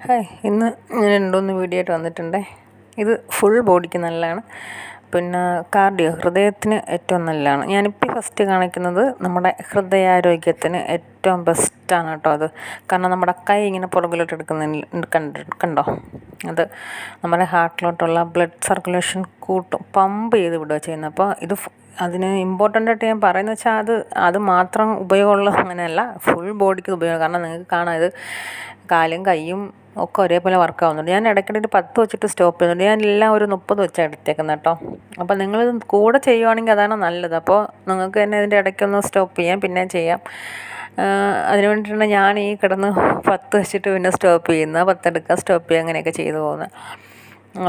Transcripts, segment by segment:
Hi, ഇന്ന് ഞാൻ രണ്ടുമൂന്ന് വീഡിയോ ആയിട്ട് വന്നിട്ടുണ്ടേ. ഇത് ഫുൾ ബോഡിക്ക് നല്ലതാണ്. പിന്നെ ഹൃദയത്തിന് ഏറ്റവും നല്ലതാണ്. ഞാനിപ്പോൾ ഫസ്റ്റ് കാണിക്കുന്നത് നമ്മുടെ ഹൃദയാരോഗ്യത്തിന് ഏറ്റവും ബെസ്റ്റാണ് കേട്ടോ അത്. കാരണം നമ്മുടെ കൈ ഇങ്ങനെ പുറകിലോട്ട് എടുക്കുന്നതിന് കണ്ടോ, അത് നമ്മുടെ ഹാർട്ടിലോട്ടുള്ള ബ്ലഡ് സർക്കുലേഷൻ പമ്പ് ചെയ്ത് വിടുക ചെയ്യുന്നത്. അപ്പോൾ ഇത് അതിന് ഇമ്പോർട്ടൻ്റ് ആയിട്ട് ഞാൻ പറയുന്നത് വെച്ചാൽ അത് മാത്രം ഉപയോഗമുള്ള അങ്ങനെയല്ല, ഫുൾ ബോഡിക്ക് ഉപയോഗം. കാരണം നിങ്ങൾക്ക് കാണാം, ഇത് കാലും കൈയും ഒക്കെ ഒരേപോലെ വർക്ക് ആവുന്നുണ്ട്. ഞാൻ ഇടയ്ക്കിടെ ഒരു 10 വെച്ചിട്ട് സ്റ്റോപ്പ് ചെയ്യുന്നുണ്ട്. ഞാൻ എല്ലാം ഒരു 30 വെച്ചാണ് എടുത്തേക്കുന്നത് കേട്ടോ. അപ്പോൾ നിങ്ങൾ കൂടെ ചെയ്യുവാണെങ്കിൽ അതാണ് നല്ലത്. അപ്പോൾ നിങ്ങൾക്ക് തന്നെ ഇതിൻ്റെ ഇടയ്ക്കൊന്ന് സ്റ്റോപ്പ് ചെയ്യാം, പിന്നെ ചെയ്യാം. അതിന് വേണ്ടിയിട്ടാണ് ഞാൻ ഈ കിടന്ന് 10 വെച്ചിട്ട് പിന്നെ സ്റ്റോപ്പ് ചെയ്യുന്നത്. 10 എടുക്കുക, സ്റ്റോപ്പ് ചെയ്യുക, അങ്ങനെയൊക്കെ ചെയ്തു പോകുന്നത്.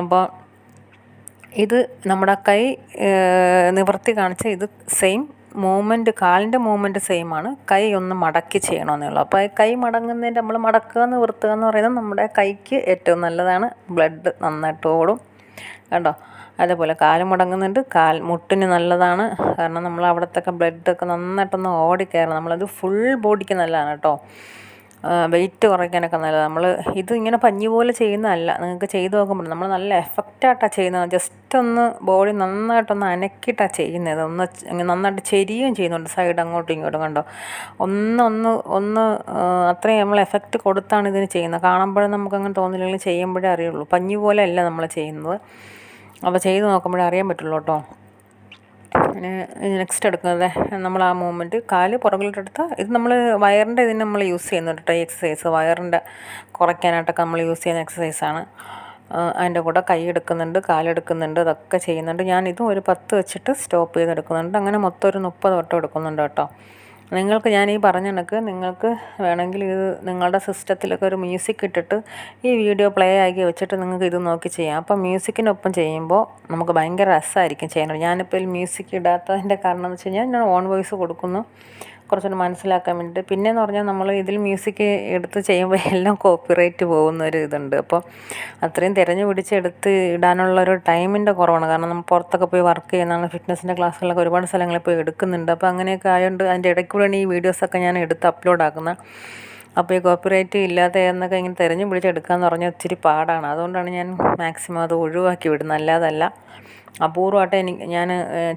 അപ്പോൾ ഇത് നമ്മുടെ കൈ നിവർത്തി കാണിച്ച ഇത് സെയിം മൂവ്മെൻറ്റ്, കാലിൻ്റെ മൂവ്മെൻറ്റ് സെയിമാണ്. കൈ ഒന്ന് മടക്കി ചെയ്യണമെന്നേ ഉള്ളൂ. അപ്പോൾ കൈ മടങ്ങുന്നതിൻ്റെ നമ്മൾ മടക്കുക നിവർത്തുക എന്ന് പറയുന്നത് നമ്മുടെ കൈക്ക് ഏറ്റവും നല്ലതാണ്. ബ്ലഡ് നന്നായിട്ട് ഓടും കേട്ടോ. അതേപോലെ കാല് മടങ്ങുന്നുണ്ട്, മുട്ടിന് നല്ലതാണ്. കാരണം നമ്മൾ അവിടത്തൊക്കെ ബ്ലഡൊക്കെ നന്നായിട്ടൊന്ന് ഓടിക്കയറണം. നമ്മളത് ഫുൾ ബോഡിക്ക് നല്ലതാണ് കേട്ടോ. വെയിറ്റ് കുറയ്ക്കാനൊക്കെ നല്ലതാണ്. നമ്മൾ ഇത് ഇങ്ങനെ പഞ്ഞി പോലെ ചെയ്യുന്നതല്ല, നിങ്ങൾക്ക് ചെയ്ത് നോക്കുമ്പോൾ നമ്മൾ നല്ല എഫക്റ്റായിട്ടാണ് ചെയ്യുന്നത്. ജസ്റ്റ് ഒന്ന് ബോഡി നന്നായിട്ടൊന്ന് അനക്കിയിട്ടാണ് ചെയ്യുന്നത്. നന്നായിട്ട് ചെരിയുകയും ചെയ്യുന്നുണ്ട്, സൈഡ് അങ്ങോട്ടും ഇങ്ങോട്ടും കണ്ടോ. ഒന്ന് അത്രയും നമ്മൾ എഫക്റ്റ് കൊടുത്താണ് ഇതിന് ചെയ്യുന്നത്. കാണുമ്പോഴും നമുക്കങ്ങനെ തോന്നില്ലെങ്കിൽ ചെയ്യുമ്പോഴേ അറിയുള്ളൂ. പഞ്ഞി പോലെ അല്ല നമ്മൾ ചെയ്യുന്നത്. അപ്പോൾ ചെയ്ത് നോക്കുമ്പോഴേ അറിയാൻ പറ്റുള്ളൂ കേട്ടോ. നെക്സ്റ്റ് എടുക്കുന്നത് നമ്മൾ ആ മൂവ്മെൻറ്റ് കാല് പുറകിലോട്ടെടുത്ത്, ഇത് നമ്മൾ വയറിൻ്റെ ഇതിന് നമ്മൾ യൂസ് ചെയ്യുന്നുണ്ട് കേട്ടോ. ഈ എക്സസൈസ് വയറിൻ്റെ കുറയ്ക്കാനായിട്ടൊക്കെ നമ്മൾ യൂസ് ചെയ്യുന്ന എക്സസൈസാണ്. അതിൻ്റെ കൂടെ കൈ എടുക്കുന്നുണ്ട്, കാലെടുക്കുന്നുണ്ട്, ഇതൊക്കെ ചെയ്യുന്നുണ്ട്. ഞാനിതും ഒരു 10 വെച്ചിട്ട് സ്റ്റോപ്പ് ചെയ്തെടുക്കുന്നുണ്ട്. അങ്ങനെ മൊത്തം ഒരു 30 വട്ടം എടുക്കുന്നുണ്ട് കേട്ടോ. നിങ്ങൾക്ക് ഞാൻ ഈ പറഞ്ഞ കണക്ക് നിങ്ങൾക്ക് വേണമെങ്കിൽ ഇത് നിങ്ങളുടെ സിസ്റ്റത്തിലൊക്കെ ഒരു മ്യൂസിക് ഇട്ടിട്ട് ഈ വീഡിയോ പ്ലേ ആക്കി വെച്ചിട്ട് നിങ്ങൾക്ക് ഇത് നോക്കി ചെയ്യാം. അപ്പം മ്യൂസിക്കിനൊപ്പം ചെയ്യുമ്പോൾ നമുക്ക് ഭയങ്കര രസമായിരിക്കും ചെയ്യാനായിട്ട്. ഞാനിപ്പോൾ മ്യൂസിക് ഇടാത്തതിൻ്റെ കാരണം എന്ന് വെച്ച് കഴിഞ്ഞാൽ ഞാൻ ഓൺ വോയിസ് കൊടുക്കുന്നു, കുറച്ചുകൂടി മനസ്സിലാക്കാൻ വേണ്ടിയിട്ട്. പിന്നെയെന്ന് പറഞ്ഞാൽ നമ്മൾ ഇതിൽ മ്യൂസിക് എടുത്ത് ചെയ്യുമ്പോൾ എല്ലാം കോപ്പിറൈറ്റ് പോകുന്ന ഒരു ഇതുണ്ട്. അപ്പോൾ അത്രയും തിരഞ്ഞു പിടിച്ചെടുത്ത് ഇടാനുള്ളൊരു ടൈമിൻ്റെ കുറവാണ്. കാരണം നമ്മൾ പുറത്തൊക്കെ പോയി വർക്ക് ചെയ്യുന്നതാണ്, ഫിറ്റ്നസിൻ്റെ ക്ലാസ്സുകളൊക്കെ ഒരുപാട് സ്ഥലങ്ങളിൽ പോയി എടുക്കുന്നുണ്ട്. അപ്പോൾ അങ്ങനെയൊക്കെ ആയതുകൊണ്ട് അതിൻ്റെ ഇടയ്ക്കൂടെയാണ് ഈ വീഡിയോസൊക്കെ ഞാൻ എടുത്ത് അപ്ലോഡ് ആക്കുന്നത്. അപ്പോൾ ഈ കോപ്പിറൈറ്റ് ഇല്ലാതെ എന്നൊക്കെ ഇങ്ങനെ തിരഞ്ഞു പിടിച്ചെടുക്കാമെന്ന് പറഞ്ഞാൽ ഒത്തിരി പാടാണ്. അതുകൊണ്ടാണ് ഞാൻ മാക്സിമം അത് ഒഴിവാക്കി വിടുന്നത്. അല്ലാതല്ല, അപൂർവമായിട്ട് ഞാൻ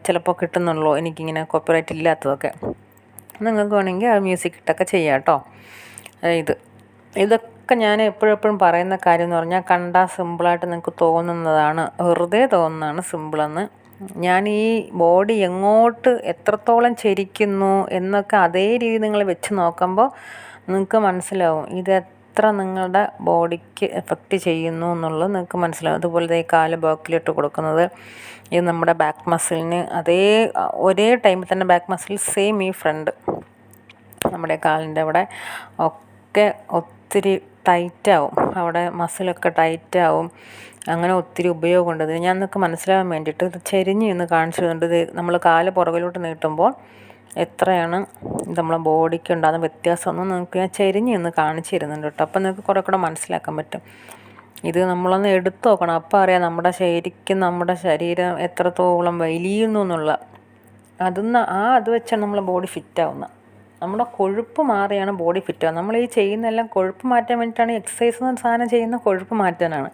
ചിലപ്പോൾ കിട്ടുന്നുള്ളൂ എനിക്കിങ്ങനെ കോപ്പിറൈറ്റ് ഇല്ലാത്തതൊക്കെ. നിങ്ങൾക്ക് വേണമെങ്കിൽ ആ മ്യൂസിക് ഇട്ടൊക്കെ ചെയ്യാം കേട്ടോ. ഇതൊക്കെ ഞാൻ എപ്പോഴും പറയുന്ന കാര്യം എന്ന് പറഞ്ഞാൽ കണ്ടാൽ സിമ്പിളായിട്ട് നിങ്ങൾക്ക് തോന്നുന്നതാണ്, വെറുതെ തോന്നുന്നതാണ് സിമ്പിളെന്ന്. ഞാൻ ഈ ബോഡി എങ്ങോട്ട് എത്രത്തോളം ചരിക്കുന്നു എന്നൊക്കെ അതേ രീതി നിങ്ങൾ വെച്ച് നോക്കുമ്പോൾ നിങ്ങൾക്ക് മനസ്സിലാവും ഇതെത്ര നിങ്ങളുടെ ബോഡിക്ക് എഫക്റ്റ് ചെയ്യുന്നു എന്നുള്ളത് നിങ്ങൾക്ക് മനസ്സിലാവും. അതുപോലെ ഈ കാല് ബാക്കിലിട്ട് കൊടുക്കുന്നത്, ഇത് നമ്മുടെ ബാക്ക് മസിലിന് ഒരേ ടൈമിൽ തന്നെ ബാക്ക് മസിൽ സെയിം ഈ ഫ്രണ്ട് നമ്മുടെ കാലിൻ്റെ അവിടെ ഒക്കെ ഒത്തിരി ടൈറ്റാവും, അവിടെ മസിലൊക്കെ ടൈറ്റാവും. അങ്ങനെ ഒത്തിരി ഉപയോഗമുണ്ട് ഇതിന്. ഞാൻ നിങ്ങൾക്ക് മനസ്സിലാകാൻ വേണ്ടിയിട്ട് ഇത് ചെരിഞ്ഞ് നിന്ന് കാണിച്ചു തരുന്നുണ്ട്. ഇത് നമ്മൾ കാല് പുറകിലോട്ട് നീട്ടുമ്പോൾ എത്രയാണ് നമ്മളെ ബോഡിക്ക് ഉണ്ടാകുന്ന വ്യത്യാസമൊന്നും നിങ്ങൾക്ക് ഞാൻ ചെരിഞ്ഞ് നിന്ന് കാണിച്ചു തരുന്നുണ്ട് കേട്ടോ. അപ്പം നിങ്ങൾക്ക് കുറേ കൂടെ മനസ്സിലാക്കാൻ പറ്റും. ഇത് നമ്മളൊന്ന് എടുത്തു നോക്കണം, അപ്പോൾ അറിയാം നമ്മുടെ ശരീരം എത്രത്തോളം വലിയുന്നു എന്നുള്ള. അത് വെച്ചാണ് നമ്മളെ ബോഡി ഫിറ്റാവുന്നത്. നമ്മുടെ കൊഴുപ്പ് മാറിയാണ് ബോഡി ഫിറ്റാവുന്നത്. നമ്മൾ ഈ ചെയ്യുന്നതെല്ലാം കൊഴുപ്പ് മാറ്റാൻ വേണ്ടിയിട്ടാണ്. എക്സസൈസ് എന്ന സാധനം ചെയ്യുന്ന കൊഴുപ്പ് മാറ്റാനാണ്.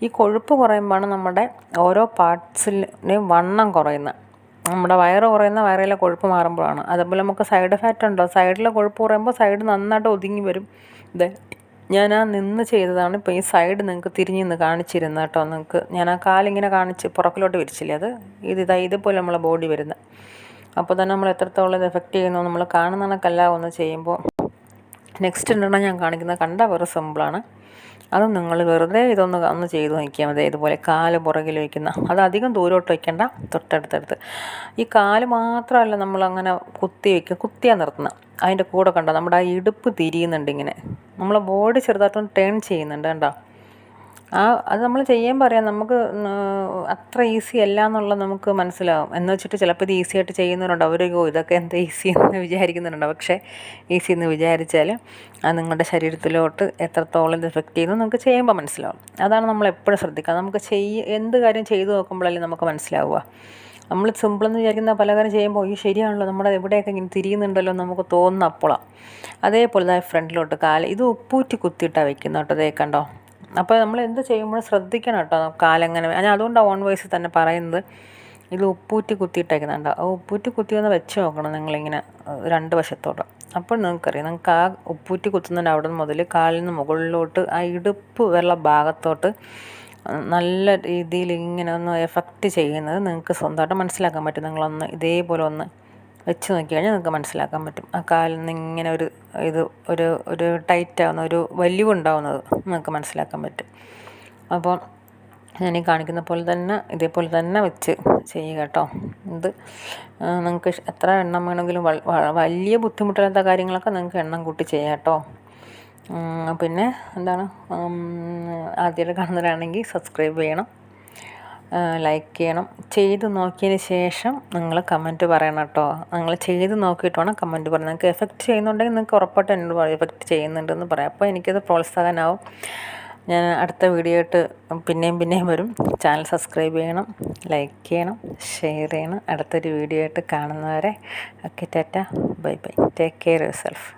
ഈ കൊഴുപ്പ് കുറയുമ്പോഴാണ് നമ്മുടെ ഓരോ പാർട്സിൻ്റെയും വണ്ണം കുറയുന്നത്. നമ്മുടെ വയറ് കുറയുന്ന വയറിലെ കൊഴുപ്പ് മാറുമ്പോഴാണ്. അതുപോലെ നമുക്ക് സൈഡ് ഫാറ്റ് ഉണ്ടോ, സൈഡിലെ കൊഴുപ്പ് കുറയുമ്പോൾ സൈഡ് നന്നായിട്ട് ഒതുങ്ങി വരും. ഞാൻ നിന്ന് ചെയ്തതാണ്. ഇപ്പോൾ ഈ സൈഡ് നിങ്ങൾക്ക് തിരിഞ്ഞ് നിന്ന് കാണിച്ചിരുന്നത് കേട്ടോ. നിങ്ങൾക്ക് ഞാൻ ആ കാലിങ്ങനെ കാണിച്ച് പുറക്കിലോട്ട് വിരിച്ചില്ലേ, ഇതുപോലെ നമ്മളെ ബോഡി വരുന്നത്. അപ്പോൾ തന്നെ നമ്മൾ എത്രത്തോളം ഇത് എഫക്റ്റ് ചെയ്യുന്നു നമ്മൾ കാണുന്ന കണക്കല്ല ഒന്ന് ചെയ്യുമ്പോൾ. നെക്സ്റ്റ് ഉണ്ടെങ്കിൽ ഞാൻ കാണിക്കുന്നത് കണ്ടാൽ വേറെ സിമ്പിളാണ്. അത് നിങ്ങൾ വെറുതെ ഒന്ന് ചെയ്ത് നോക്കിയാൽ മതി. ഇതുപോലെ കാല് പുറകിൽ വയ്ക്കുന്ന, അത് അധികം ദൂരോട്ട് വയ്ക്കേണ്ട, തൊട്ടടുത്തടുത്ത്. ഈ കാല് മാത്രമല്ല നമ്മളങ്ങനെ കുത്തിയാൽ നിർത്തുന്നത്. അതിൻ്റെ കൂടെ കണ്ടോ നമ്മുടെ ആ ഇടുപ്പ് തിരിയുന്നുണ്ട്, ഇങ്ങനെ നമ്മളെ ബോഡി ചെറുതായിട്ടൊന്ന് ടേൺ ചെയ്യുന്നുണ്ട് കണ്ടോ. അത് നമ്മൾ ചെയ്യുമ്പോൾ അറിയാം നമുക്ക് അത്ര ഈസി അല്ല എന്നുള്ളത് നമുക്ക് മനസ്സിലാവും. എന്ന് വെച്ചിട്ട് ചിലപ്പോൾ ഇത് ഈസി ആയിട്ട് ചെയ്യുന്നവരുണ്ട്, അവരോ ഇതൊക്കെ എന്താ ഈസി എന്ന് വിചാരിക്കുന്നുണ്ട്. പക്ഷേ ഈസി എന്ന് വിചാരിച്ചാൽ അത് നിങ്ങളുടെ ശരീരത്തിലോട്ട് എത്രത്തോളം ഇത് എഫക്റ്റ് ചെയ്യുന്നു നമുക്ക് ചെയ്യുമ്പോൾ മനസ്സിലാവും. അതാണ് നമ്മൾ എപ്പോഴും ശ്രദ്ധിക്കുക. നമുക്ക് എന്ത് കാര്യം ചെയ്തു നോക്കുമ്പോഴല്ലേ നമുക്ക് മനസ്സിലാവുക. നമ്മൾ സിമ്പിളെന്ന് വിചാരിക്കുന്ന പല കാര്യം ചെയ്യുമ്പോൾ ഈ ശരിയാണല്ലോ നമ്മുടെ എവിടെയൊക്കെ ഇങ്ങനെ തിരിയുന്നുണ്ടല്ലോ നമുക്ക് തോന്നുന്ന അപ്പോളാണ്. അതേപോലെ ഫ്രണ്ടിലോട്ട് ഇത് ഉപ്പൂറ്റി കുത്തിയിട്ടാണ് വെക്കുന്നത് കേട്ടോ. അതേ കണ്ടോ. അപ്പോൾ നമ്മൾ എന്ത് ചെയ്യുമ്പോഴും ശ്രദ്ധിക്കണം കേട്ടോ കാലെങ്ങനെ. ഞാൻ അതുകൊണ്ടാണ് ഓൺ വോയിസിൽ തന്നെ പറയുന്നത്. ഇത് ഉപ്പൂറ്റി കുത്തിയിട്ടേക്കുന്നുണ്ടോ. ആ ഉപ്പൂറ്റി കുത്തിയൊന്ന് വെച്ച് നോക്കണം നിങ്ങളിങ്ങനെ 2 വശത്തോട്ട്. അപ്പോൾ നിങ്ങൾക്കറിയാം, നിങ്ങൾക്ക് ആ ഉപ്പൂറ്റി കുത്തുന്നതിൻ്റെ അവിടെ മുതൽ കാലിൽ നിന്ന് മുകളിലോട്ട് ആ ഇടുപ്പ് വെള്ള ഭാഗത്തോട്ട് നല്ല രീതിയിൽ ഇങ്ങനെ ഒന്ന് എഫക്റ്റ് ചെയ്യുന്നത് നിങ്ങൾക്ക് സ്വന്തമായിട്ട് മനസ്സിലാക്കാൻ പറ്റും. നിങ്ങളൊന്ന് ഇതേപോലെ ഒന്ന് വെച്ച് നോക്കി കഴിഞ്ഞാൽ നിങ്ങൾക്ക് മനസ്സിലാക്കാൻ പറ്റും. ആ കാലിൽ നിന്ന് ഇങ്ങനെ ഒരു ടൈറ്റ് ആവുന്ന ഒരു വലിവുണ്ടാവുന്നത് നിങ്ങൾക്ക് മനസ്സിലാക്കാൻ പറ്റും. അപ്പോൾ ഞാൻ ഈ കാണിക്കുന്ന പോലെ തന്നെ ഇതേപോലെ തന്നെ വെച്ച് ചെയ്യുക കേട്ടോ. ഇത് നിങ്ങൾക്ക് എത്ര എണ്ണം വേണമെങ്കിലും വലിയ ബുദ്ധിമുട്ടില്ലാത്ത കാര്യങ്ങളൊക്കെ നിങ്ങൾക്ക് എണ്ണം കൂട്ടി ചെയ്യാം കേട്ടോ. പിന്നെ എന്താണ്, ആദ്യമായിട്ട് കാണുന്നവരാണെങ്കിൽ സബ്സ്ക്രൈബ് ചെയ്യണം, ലൈക്ക് ചെയ്യണം. ചെയ്ത് നോക്കിയതിന് ശേഷം നിങ്ങൾ കമൻറ്റ് പറയണം കേട്ടോ. നിങ്ങൾ ചെയ്ത് നോക്കിയിട്ട് വേണം കമൻറ്റ് പറയാം. നിങ്ങൾക്ക് എഫക്റ്റ് ചെയ്യുന്നുണ്ടെങ്കിൽ നിങ്ങൾക്ക് ഉറപ്പായിട്ട് എന്നോട് പറയും എഫക്റ്റ് ചെയ്യുന്നുണ്ടെന്ന് പറയാം. അപ്പോൾ എനിക്കത് പ്രോത്സാഹനമാവും. ഞാൻ അടുത്ത വീഡിയോ ആയിട്ട് പിന്നെയും വരും. ചാനൽ സബ്സ്ക്രൈബ് ചെയ്യണം, ലൈക്ക് ചെയ്യണം, ഷെയർ ചെയ്യണം. അടുത്തൊരു വീഡിയോ ആയിട്ട് കാണുന്നവരെ okay, Tata, bye bye, take care your self.